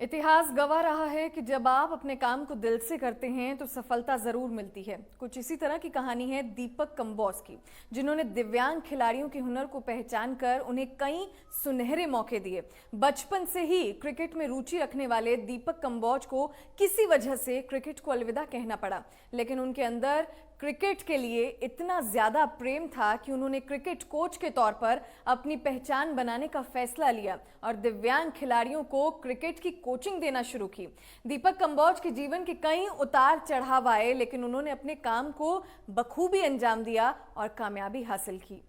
इतिहास गवाह रहा है कि जब आप अपने काम को दिल से करते हैं तो सफलता जरूर मिलती है। कुछ इसी तरह की कहानी है दीपक कंबोज की, जिन्होंने दिव्यांग खिलाड़ियों के हुनर को पहचान कर उन्हें कई सुनहरे मौके दिए। बचपन से ही क्रिकेट में रुचि रखने वाले दीपक कंबोज को किसी वजह से क्रिकेट को अलविदा कहना पड़ा, लेकिन उनके अंदर क्रिकेट के लिए इतना ज्यादा प्रेम था कि उन्होंने क्रिकेट कोच के तौर पर अपनी पहचान बनाने का फैसला लिया और दिव्यांग खिलाड़ियों को क्रिकेट की कोचिंग देना शुरू की। दीपक कंबोज के जीवन के कई उतार चढ़ाव आए, लेकिन उन्होंने अपने काम को बखूबी अंजाम दिया और कामयाबी हासिल की।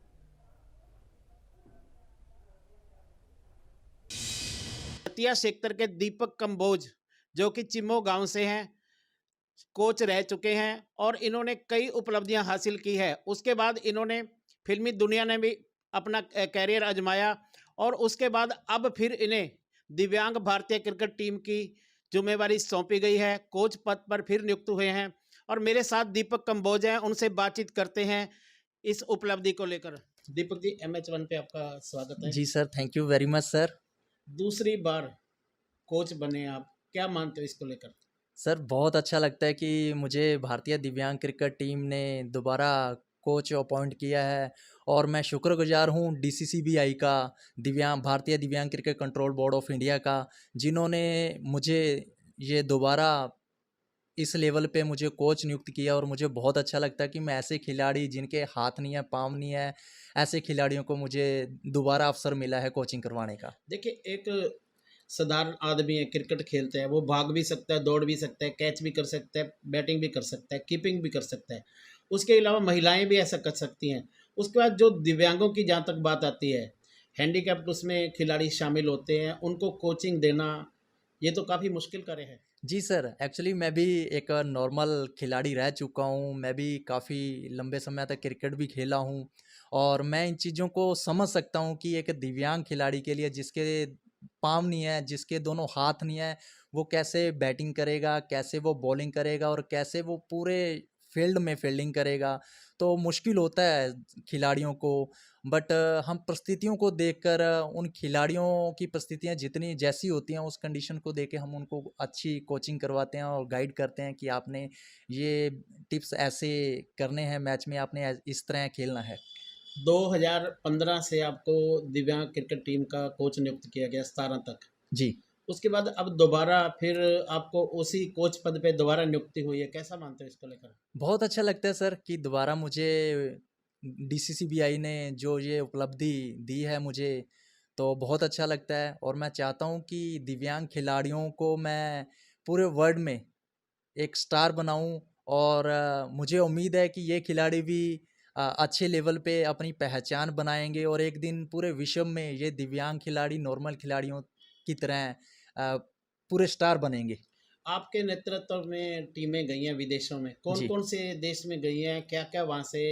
दतिया सेक्टर के दीपक कंबोज जो कि चिमो गांव से हैं, कोच रह चुके हैं और इन्होंने कई उपलब्धियां हासिल की है। उसके बाद इन्होंने फिल्मी दुनिया में भी अपना कैरियर आजमाया और उसके बाद अब फिर इन्हें दिव्यांग भारतीय क्रिकेट टीम की जिम्मेवारी सौंपी गई है। कोच पद पर फिर नियुक्त हुए हैं और मेरे साथ दीपक कंबोज हैं, उनसे बातचीत करते हैं इस उपलब्धि को लेकर। दीपक जी, MH1 पे आपका स्वागत है। जी sir, thank you very much sir. दूसरी बार कोच बने आप, क्या मानते हो इसको लेकर? सर बहुत अच्छा लगता है कि मुझे भारतीय दिव्यांग क्रिकेट टीम ने दोबारा कोच अपॉइंट किया है और मैं शुक्रगुजार हूँ DCCBI का, भारतीय दिव्यांग cricket control board of India का, जिन्होंने मुझे ये दोबारा इस लेवल पे मुझे कोच नियुक्त किया। और मुझे बहुत अच्छा लगता है कि मैं ऐसे खिलाड़ी जिनके हाथ नहीं है, पाँव नहीं है, ऐसे खिलाड़ियों को मुझे दोबारा अवसर मिला है कोचिंग करवाने का। देखिए, एक साधारण आदमी है, क्रिकेट खेलते हैं, वो भाग भी सकता है, दौड़ भी सकता है, कैच भी कर सकता है, बैटिंग भी कर सकता है, कीपिंग भी कर सकता है। उसके अलावा महिलाएं भी ऐसा कर सकती हैं। उसके बाद जो दिव्यांगों की जहाँ तक बात आती है, हैंडीकैप्ड उसमें खिलाड़ी शामिल होते हैं, उनको कोचिंग देना ये तो काफ़ी मुश्किल कार्य है। जी सर, एक्चुअली मैं भी एक नॉर्मल खिलाड़ी रह चुका हूँ। मैं भी काफ़ी लंबे समय तक क्रिकेट भी खेला हूँ और मैं इन चीज़ों को समझ सकता हूँ कि एक दिव्यांग खिलाड़ी के लिए, जिसके पाँव नहीं है, जिसके दोनों हाथ नहीं है, वो कैसे बैटिंग करेगा, कैसे वो बॉलिंग करेगा और कैसे वो पूरे फील्ड में फील्डिंग करेगा। तो मुश्किल होता है खिलाड़ियों को, बट हम परिस्थितियों को देखकर उन खिलाड़ियों की परिस्थितियाँ जितनी जैसी होती हैं, उस कंडीशन को देख के हम उनको अच्छी कोचिंग करवाते हैं और गाइड करते हैं कि आपने ये टिप्स ऐसे करने हैं, मैच में आपने इस तरह खेलना है। 2015 से आपको दिव्यांग क्रिकेट टीम का कोच नियुक्त किया गया 17 तक। जी। उसके बाद अब दोबारा फिर आपको उसी कोच पद पे दोबारा नियुक्ति हुई है, कैसा मानते हो इसको लेकर? बहुत अच्छा लगता है सर कि दोबारा मुझे DCCBI ने जो ये उपलब्धि दी है मुझे, तो बहुत अच्छा लगता है और मैं चाहता हूँ कि दिव्यांग खिलाड़ियों को मैं पूरे वर्ल्ड में एक स्टार बनाऊँ। और मुझे उम्मीद है कि ये खिलाड़ी भी अच्छे लेवल पे अपनी पहचान बनाएंगे और एक दिन पूरे विश्व में ये दिव्यांग खिलाड़ी नॉर्मल खिलाड़ियों की तरह पूरे स्टार बनेंगे। आपके नेतृत्व में टीमें गई हैं विदेशों में, कौन जी। कौन से देश में गई हैं, क्या क्या वहाँ से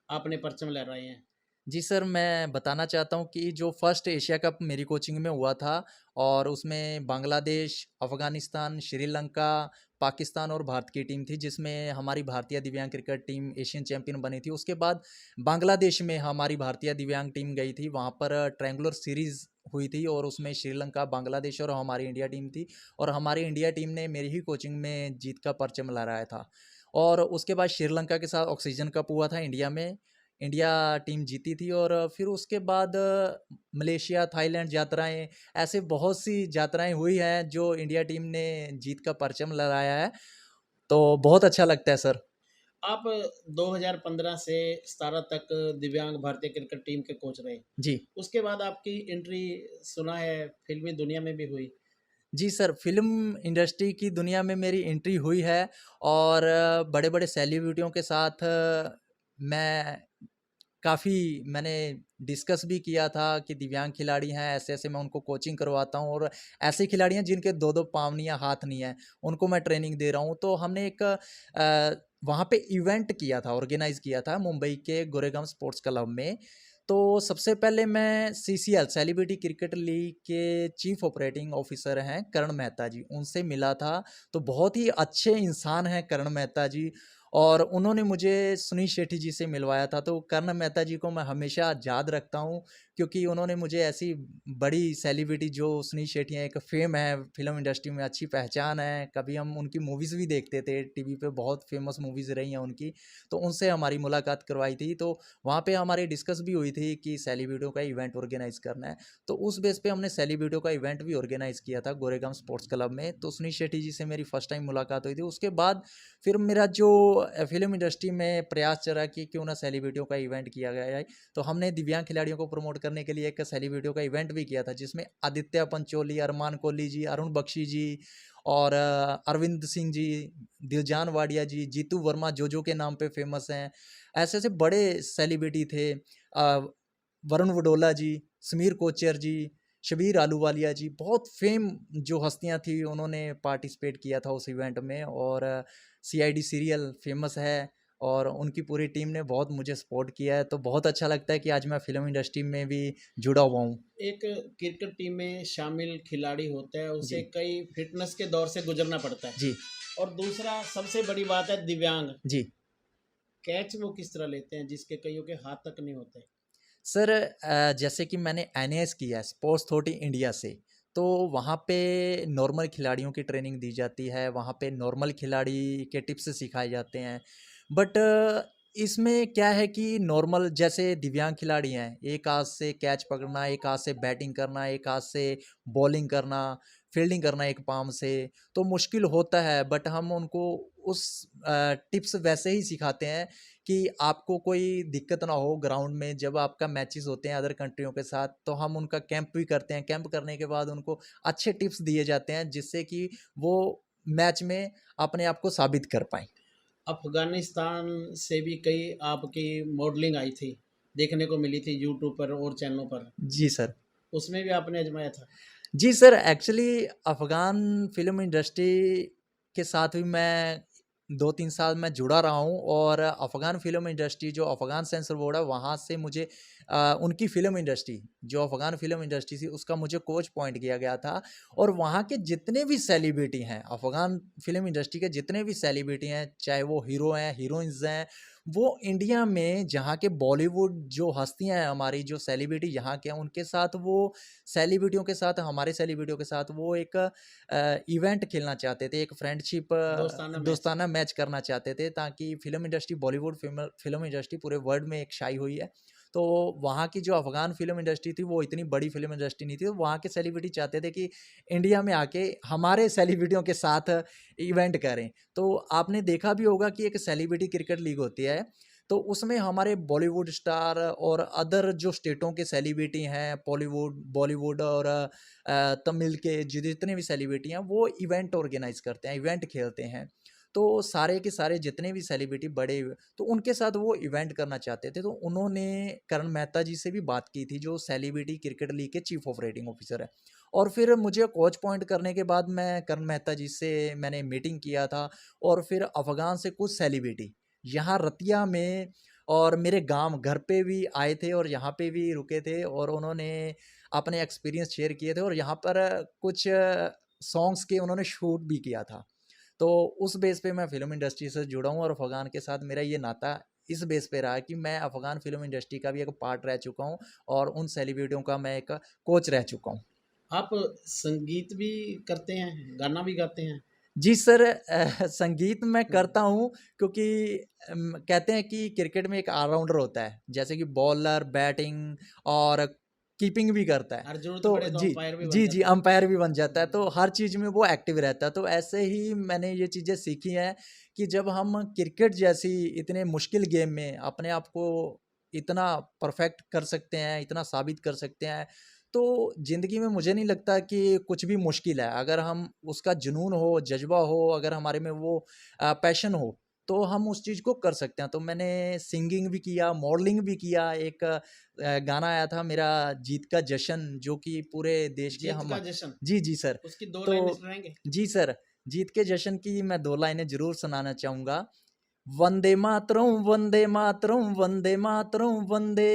आपने परचम लहराए हैं? जी सर, मैं बताना चाहता हूँ कि जो फर्स्ट एशिया कप मेरी कोचिंग में हुआ था और उसमें बांग्लादेश, अफ़गानिस्तान, श्रीलंका, पाकिस्तान और भारत की टीम थी, जिसमें हमारी भारतीय दिव्यांग क्रिकेट टीम एशियन चैंपियन बनी थी। उसके बाद बांग्लादेश में हमारी भारतीय दिव्यांग टीम गई थी, वहाँ पर ट्रायंगुलर सीरीज़ हुई थी और उसमें श्रीलंका, बांग्लादेश और हमारी इंडिया टीम थी और हमारी इंडिया टीम ने मेरी ही कोचिंग में जीत का परचम लहराया था। और उसके बाद श्रीलंका के साथ ऑक्सीजन कप हुआ था इंडिया में, इंडिया टीम जीती थी और फिर उसके बाद मलेशिया, थाईलैंड यात्राएँ, ऐसे बहुत सी यात्राएँ हुई हैं जो इंडिया टीम ने जीत का परचम लहराया है। तो बहुत अच्छा लगता है सर। आप 2015 से 17 तक दिव्यांग भारतीय क्रिकेट टीम के कोच रहे। जी। उसके बाद आपकी एंट्री सुना है फिल्मी दुनिया में भी हुई। जी सर, फ़िल्म इंडस्ट्री की दुनिया में मेरी एंट्री हुई है और बड़े-बड़े सेलिब्रिटियों के साथ मैं मैंने डिस्कस भी किया था कि दिव्यांग खिलाड़ी हैं, ऐसे-ऐसे मैं उनको कोचिंग करवाता हूँ और ऐसे खिलाड़ी हैं जिनके 2-2 पाँव नहीं है, हाथ नहीं है, उनको मैं ट्रेनिंग दे रहा हूँ। तो हमने एक वहाँ पे इवेंट किया था, ऑर्गेनाइज़ किया था मुंबई के गोरेगांव स्पोर्ट्स क्लब में। तो सबसे पहले मैं CCL सेलिब्रिटी क्रिकेट लीग के चीफ ऑपरेटिंग ऑफिसर हैं करण मेहता जी, उनसे मिला था। तो बहुत ही अच्छे इंसान हैं करण मेहता जी और उन्होंने मुझे सुनील शेट्टी जी से मिलवाया था। तो कर्ण मेहता जी को मैं हमेशा याद रखता हूँ क्योंकि उन्होंने मुझे ऐसी बड़ी सेलिब्रिटी जो सुनील शेट्टी हैं, एक फेम है फिल्म इंडस्ट्री में, अच्छी पहचान है, कभी हम उनकी मूवीज़ भी देखते थे टीवी पे, बहुत फेमस मूवीज़ रही हैं उनकी, तो उनसे हमारी मुलाकात करवाई थी। तो वहाँ पे हमारी डिस्कस भी हुई थी कि सेलिब्रिटियों का इवेंट ऑर्गेनाइज़ करना है, तो उस बेस पे हमने सेलिब्रिटियों का इवेंट भी ऑर्गेनाइज़ किया था गोरेगांव स्पोर्ट्स क्लब में। तो सुनील शेट्टी जी से मेरी फर्स्ट टाइम मुलाकात हुई थी। उसके बाद फिर मेरा जो फिल्म इंडस्ट्री में प्रयास चला कि क्यों ना सेलिब्रिटियों का इवेंट किया गया है, तो हमने दिव्यांग खिलाड़ियों को प्रमोट करने के लिए एक सेलिब्रिटियों का इवेंट भी किया था, जिसमें आदित्य पंचोली, अरमान कोहली जी, अरुण बख्शी जी और अरविंद सिंह जी, दिलजान वाडिया जी, जीतू वर्मा जोजो के नाम पे फेमस हैं, ऐसे ऐसे बड़े सेलिब्रिटी थे, वरुण वडोला जी, समीर कोचर जी, शबीर आलूवालिया जी, बहुत फेम जो हस्तियां थी उन्होंने पार्टिसिपेट किया था उस इवेंट में। और सीआईडी सीरियल फेमस है और उनकी पूरी टीम ने बहुत मुझे सपोर्ट किया है, तो बहुत अच्छा लगता है कि आज मैं फिल्म इंडस्ट्री में भी जुड़ा हुआ हूँ। एक क्रिकेट टीम में शामिल खिलाड़ी होता है, उसे जी। कई फिटनेस के दौर से गुजरना पड़ता है। जी और दूसरा सबसे बड़ी बात है दिव्यांग, जी कैच वो किस तरह लेते हैं जिसके कईयों के हाथ तक नहीं होते। सर, जैसे कि मैंने एनएएस किया है स्पोर्ट्स अथॉरिटी इंडिया से, तो वहाँ पे नॉर्मल खिलाड़ियों की ट्रेनिंग दी जाती है, वहाँ पे नॉर्मल खिलाड़ी के टिप्स सिखाए जाते हैं। बट इसमें क्या है कि नॉर्मल जैसे दिव्यांग खिलाड़ी हैं, एक हाथ से कैच पकड़ना, एक हाथ से बैटिंग करना, एक हाथ से बॉलिंग करना, फील्डिंग करना एक पाम से, तो मुश्किल होता है। बट हम उनको उस टिप्स वैसे ही सिखाते हैं कि आपको कोई दिक्कत ना हो ग्राउंड में। जब आपका मैचेस होते हैं अदर कंट्रियों के साथ, तो हम उनका कैंप भी करते हैं। कैंप करने के बाद उनको अच्छे टिप्स दिए जाते हैं, जिससे कि वो मैच में अपने आप को साबित कर पाएँ। अफगानिस्तान से भी कई आपकी मॉडलिंग आई थी, देखने को मिली थी यूट्यूब पर और चैनलों पर, जी सर। उसमें भी आपने आजमाया था। जी sir, actually Afghan film industry के साथ भी मैं 2-3 साल मैं जुड़ा रहा हूँ, और अफ़गान फ़िल्म इंडस्ट्री जो अफ़गान सेंसर बोर्ड है, वहाँ से मुझे उनकी फ़िल्म इंडस्ट्री, जो अफ़गान फ़िल्म इंडस्ट्री थी, उसका मुझे कोच अपॉइंट किया गया था। और वहाँ के जितने भी सेलिब्रिटी हैं, अफ़गान फ़िल्म इंडस्ट्री के जितने भी सेलिब्रिटी हैं, चाहे वो हीरो हैं, हीरोइन्स हैं, वो इंडिया में जहाँ के बॉलीवुड जो हस्तियाँ हैं हमारी, जो सेलिब्रिटी यहाँ के हैं, उनके साथ वो सेलिब्रिटियों के साथ, हमारे सेलिब्रिटियों के साथ वो एक इवेंट खेलना चाहते थे, एक फ्रेंडशिप दोस्ताना मैच। दोस्ताना मैच करना चाहते थे, ताकि film industry, Bollywood film industry पूरे वर्ल्ड में एक छाई हुई है। तो वहाँ की जो अफ़गान फ़िल्म इंडस्ट्री थी, वो इतनी बड़ी फ़िल्म इंडस्ट्री नहीं थी, तो वहाँ के सेलिब्रिटी चाहते थे कि इंडिया में आके हमारे सेलिब्रिटियों के साथ इवेंट करें। तो आपने देखा भी होगा कि एक सेलिब्रिटी क्रिकेट लीग होती है, तो उसमें हमारे बॉलीवुड स्टार और अदर जो स्टेटों के सेलिब्रिटी हैं, बॉलीवुड और तमिल के जितने भी सेलिब्रिटी हैं, वो इवेंट ऑर्गेनाइज़ करते हैं, इवेंट खेलते हैं। तो सारे के सारे जितने भी सेलिब्रिटी बड़े, तो उनके साथ वो इवेंट करना चाहते थे। तो उन्होंने करण मेहता जी से भी बात की थी, जो सेलिब्रिटी क्रिकेट लीग के चीफ ऑपरेटिंग ऑफिसर है। और फिर मुझे कोच अपॉइंट करने के बाद मैं करण मेहता जी से मैंने मीटिंग किया था, और फिर अफ़गान से कुछ सेलिब्रिटी यहाँ रतिया में और मेरे गाँव घर पे भी आए थे, और यहाँ पे भी रुके थे, और उन्होंने अपने एक्सपीरियंस शेयर किए थे, और यहाँ पर कुछ सॉन्ग्स के उन्होंने शूट भी किया था। तो उस बेस पे मैं फ़िल्म इंडस्ट्री से जुड़ा हूँ, और अफ़गान के साथ मेरा ये नाता इस बेस पे रहा कि मैं अफ़गान फ़िल्म इंडस्ट्री का भी एक पार्ट रह चुका हूँ, और उन सेलिब्रिटियों का मैं एक कोच रह चुका हूँ। आप संगीत भी करते हैं, गाना भी गाते हैं। जी सर, संगीत मैं हम्म। करता हूँ, क्योंकि कहते हैं कि क्रिकेट में एक ऑलराउंडर होता है, जैसे कि बॉलर, बैटिंग और कीपिंग भी करता है। और जरूरत तो पड़े तो जी, अंपायर भी बन जी, जी, जाता है। अंपायर भी बन जाता है, तो हम्म। हर चीज़ में वो एक्टिव रहता है। तो ऐसे ही मैंने ये चीज़ें सीखी हैं कि जब हम क्रिकेट जैसी इतने मुश्किल गेम में अपने आप को इतना परफेक्ट कर सकते हैं, इतना साबित कर सकते हैं, तो ज़िंदगी में मुझे नहीं लगता कि कुछ भी मुश्किल है। अगर हम उसका जुनून हो, जज़्बा हो, अगर हमारे में वो पैशन हो, तो हम उस चीज़ को कर सकते हैं। तो मैंने सिंगिंग भी किया, मॉडलिंग भी किया। एक गाना आया था मेरा, जीत का जश्न, जो कि पूरे देश के जीत हम। का जश्न, जी, जी सर। उसकी दो तो लाइनें सुनाएंगे। जी सर, जीत के जश्न की मैं 2 लाइनें ज़रूर सुनाना चाहूँगा। वंदे मातरम, वंदे मातरम, वंदे मातरम, वंदे,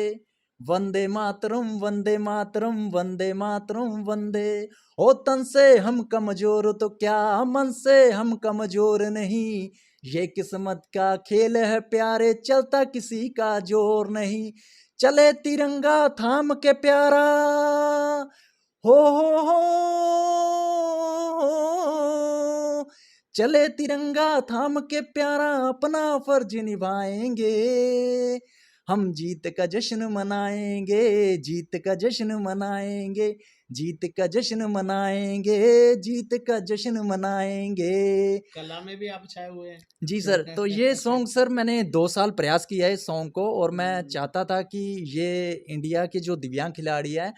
वंदे मातरम, वंदे मातरम, वंदे मातरम, वंदे। ओ तन से हम कमज़ोर तो क्या, मन से हम कमज़ोर नहीं, ये किस्मत का खेल है प्यारे, चलता किसी का ज़ोर नहीं। चले तिरंगा थाम के प्यारा, हो, चले तिरंगा थाम के प्यारा, अपना फर्ज निभाएंगे, हम जीत का जश्न मनाएंगे, जीत का जश्न मनाएंगे, जीत का जश्न मनाएंगे, जीत का जश्न मनाएंगे। कला में भी आप छाए हुए हैं। जी सर, तो ये सॉन्ग सर मैंने 2 साल प्रयास किया है इस सॉन्ग को, और मैं चाहता था कि ये इंडिया के जो दिव्यांग खिलाड़ी हैं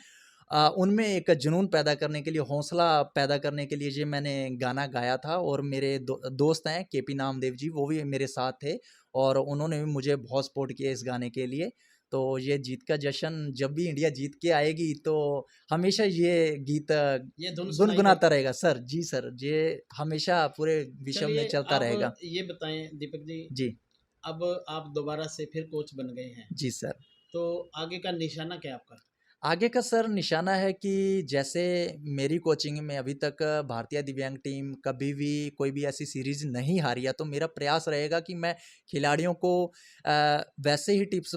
उनमें एक जुनून पैदा करने के लिए, हौसला पैदा करने के लिए ये मैंने गाना गाया था। और मेरे दोस्त हैं केपी नामदेव जी, वो भी मेरे साथ थे और उन्होंने भी मुझे बहुत सपोर्ट किया इस गाने के लिए। तो ये जीत का जश्न, जब भी इंडिया जीत के आएगी तो हमेशा ये गीत ये धुन गुनगुनाता रहेगा सर। जी सर, ये हमेशा पूरे विश्व में चलिए, चलता आप रहेगा। ये बताएं दीपक जी, जी, अब आप दोबारा से फिर कोच बन गए हैं, जी सर। तो आगे का निशाना क्या है आपका? आगे का सर निशाना है कि जैसे मेरी कोचिंग में अभी तक भारतीय दिव्यांग टीम कभी भी कोई भी ऐसी सीरीज नहीं हारी है, तो मेरा प्रयास रहेगा कि मैं खिलाड़ियों को वैसे ही टिप्स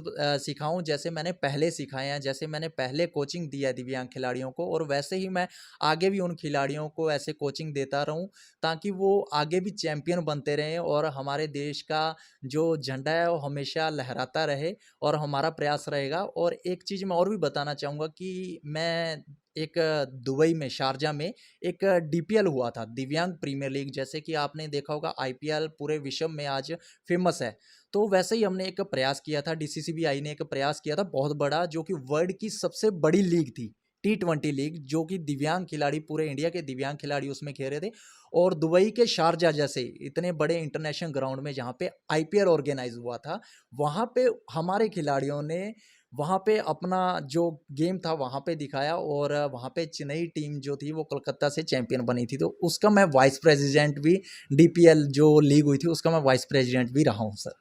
सिखाऊं जैसे मैंने पहले सिखाए हैं, जैसे मैंने पहले कोचिंग दिया है दिव्यांग खिलाड़ियों को, और वैसे ही मैं आगे भी उन खिलाड़ियों को ऐसे कोचिंग देता रहूं ताकि वो आगे भी चैंपियन बनते रहें और हमारे देश का जो झंडा है वो हमेशा लहराता रहे। और हमारा प्रयास रहेगा। और एक चीज़ मैं और भी बताना चाहूँगा कि मैं एक दुबई में, शारजा में एक डीपीएल हुआ था, दिव्यांग प्रीमियर लीग, जैसे कि आपने देखा होगा आईपीएल पूरे विश्व में आज फेमस है। तो वैसे ही हमने एक प्रयास किया था, डीसीसीबीआई ने एक प्रयास किया था बहुत बड़ा, जो कि वर्ल्ड की सबसे बड़ी लीग थी, T20 लीग, जो कि दिव्यांग खिलाड़ी, पूरे इंडिया के दिव्यांग खिलाड़ी उसमें खेल रहे थे। और दुबई के शारजा जैसे इतने बड़े इंटरनेशनल ग्राउंड में जहाँ पे आईपीएल ऑर्गेनाइज हुआ था, वहाँ पे हमारे खिलाड़ियों ने वहाँ पे अपना जो गेम था वहाँ पे दिखाया, और वहाँ पे चेन्नई टीम जो थी वो कोलकाता से चैंपियन बनी थी। तो उसका मैं वाइस प्रेसिडेंट भी, डीपीएल जो लीग हुई थी उसका मैं वाइस प्रेसिडेंट भी रहा हूँ सर।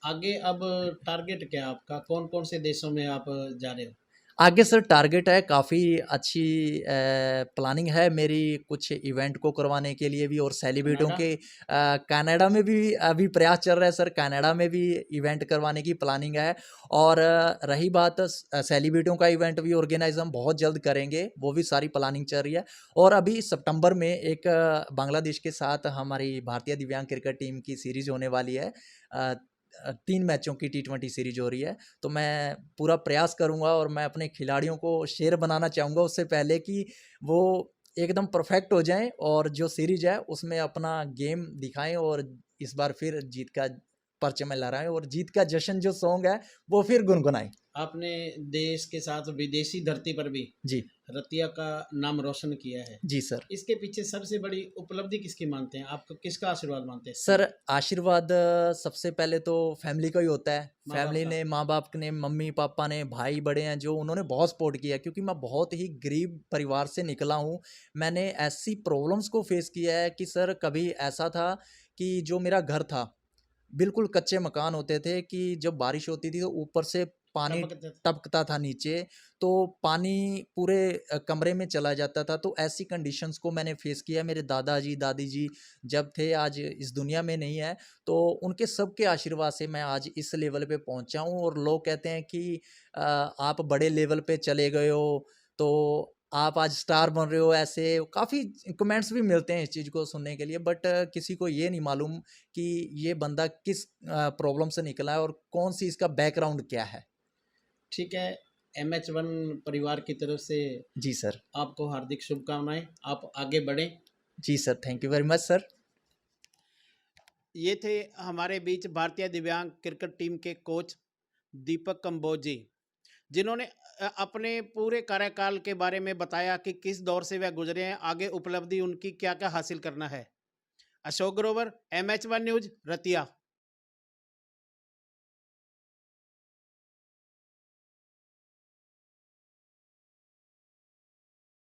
आगे अब टारगेट क्या है आपका? कौन कौन से देशों में आप जा रहे हो? आगे सर टारगेट है, काफ़ी अच्छी प्लानिंग है मेरी, कुछ इवेंट को करवाने के लिए भी, और सेलिब्रिटियों कनाडा? के कनाडा में भी अभी प्रयास चल रहा है सर, कनाडा में भी इवेंट करवाने की प्लानिंग है। और रही बात सेलिब्रिटियों का, इवेंट भी ऑर्गेनाइज हम बहुत जल्द करेंगे, वो भी सारी प्लानिंग चल रही है। और अभी सितंबर में एक बांग्लादेश के साथ हमारी भारतीय दिव्यांग क्रिकेट टीम की सीरीज होने वाली है, 3 मैचों की T20 सीरीज हो रही है। तो मैं पूरा प्रयास करूँगा और मैं अपने खिलाड़ियों को शेर बनाना चाहूँगा उससे पहले कि वो एकदम परफेक्ट हो जाएँ और जो सीरीज है उसमें अपना गेम दिखाएँ, और इस बार फिर जीत का परचम लहराएँ और जीत का जश्न जो सॉन्ग है वो फिर गुनगुनाएँ। आपने देश के साथ विदेशी धरती पर भी जी, रतिया का नाम रोशन किया है। जी सर। इसके पीछे सबसे बड़ी उपलब्धि किसकी मानते हैं? आप किसका आशीर्वाद मानते हैं इसके सर लिए? आशीर्वाद सबसे पहले तो फैमिली का ही होता है। माँ-बाप फैमिली का? ने, माँ-बाप ने, मम्मी-पापा ने, भाई बड़े हैं जो उन्होंने बहुत सपोर्ट किया है, क्योंकि मैं बहुत ही गरीब परिवार से निकला हूँ। मैंने ऐसी प्रॉब्लम्स को फेस किया है कि सर कभी ऐसा था कि जो मेरा घर था, बिल्कुल कच्चे मकान होते थे कि जब बारिश होती थी तो ऊपर से पानी टपकते थे। टपकता था नीचे, तो पानी पूरे कमरे में चला जाता था। तो ऐसी कंडीशंस को मैंने फेस किया। मेरे दादाजी, दादी जी जब थे, आज इस दुनिया में नहीं है, तो उनके सबके आशीर्वाद से मैं आज इस लेवल पे पहुंचा हूँ। और लोग कहते हैं कि आप बड़े लेवल पे चले गए हो, तो आप आज स्टार बन रहे हो, ऐसे काफ़ी कमेंट्स भी मिलते हैं इस चीज़ को सुनने के लिए। बट किसी को ये नहीं मालूम कि ये बंदा किस प्रॉब्लम से निकला है और कौन सी इसका बैकग्राउंड क्या है। ठीक है, MH1 परिवार की तरफ से जी सर। आपको हार्दिक शुभकामनाएं। आप आगे बढ़ें। जी sir, thank you very much sir. ये थे हमारे बीच भारतीय दिव्यांग क्रिकेट टीम के कोच दीपक कंबोज जी, जिन्होंने अपने पूरे कार्यकाल के बारे में बताया कि किस दौर से वह गुजरे हैं, आगे उपलब्धि उनकी क्या क्या हासिल करना है। Ashok Grover, MH1 news, Ratia.